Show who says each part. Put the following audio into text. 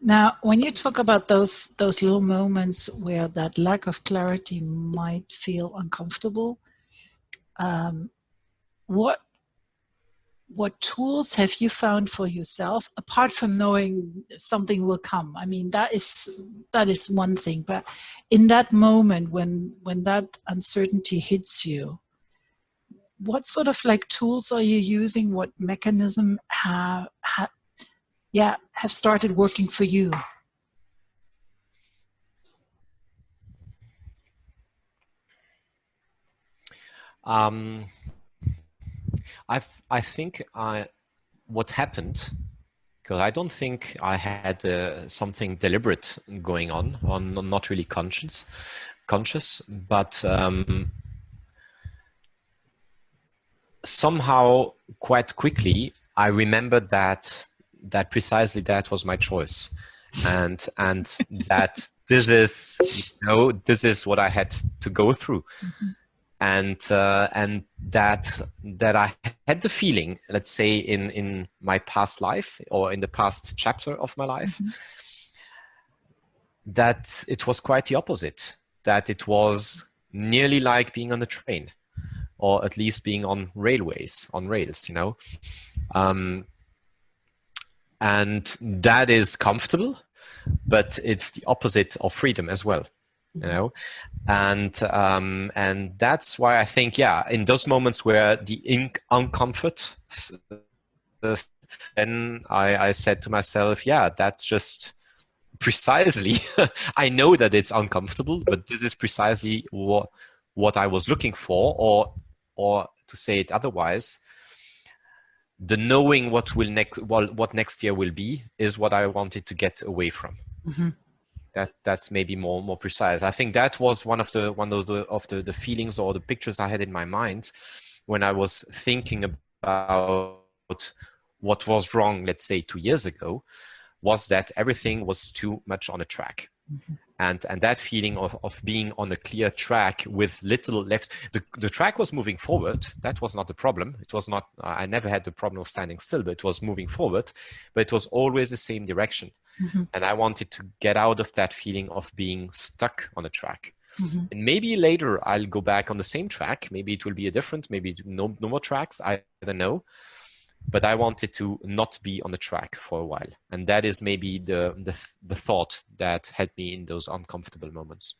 Speaker 1: Now, when you talk about those little moments where that lack of clarity might feel uncomfortable, what tools have you found for yourself apart from knowing something will come? I mean, that is one thing, but in that moment when that uncertainty hits you, what sort of like tools are you using? What mechanism have started working for you?
Speaker 2: I think what happened, because I don't think I had something deliberate going on, not really conscious, but somehow quite quickly I remembered that precisely that was my choice, and that this is what I had to go through.
Speaker 1: Mm-hmm.
Speaker 2: And that I had the feeling, let's say in my past life or in the past chapter of my life,
Speaker 1: Mm-hmm.
Speaker 2: that it was quite the opposite, that it was nearly like being on a train, or at least being on rails, and that is comfortable, but it's the opposite of freedom as well. And that's why I think, in those moments where the uncomfort, then I said to myself, that's just precisely, I know that it's uncomfortable, but this is precisely what I was looking for, or to say it otherwise, the knowing what next year will be is what I wanted to get away from.
Speaker 1: Mm-hmm.
Speaker 2: That's maybe more precise. I think that was one of the feelings or the pictures I had in my mind when I was thinking about what was wrong, let's say 2 years ago, was that everything was too much on a track.
Speaker 1: Mm-hmm.
Speaker 2: And that feeling of being on a clear track with little left. The track was moving forward. That was not the problem. It was not, I never had the problem of standing still, but it was moving forward, but it was always the same direction.
Speaker 1: Mm-hmm.
Speaker 2: And I wanted to get out of that feeling of being stuck on a track.
Speaker 1: Mm-hmm.
Speaker 2: And maybe later I'll go back on the same track. Maybe it will be maybe no more tracks. I don't know. But I wanted to not be on the track for a while. And that is maybe the thought that helped me in those uncomfortable moments.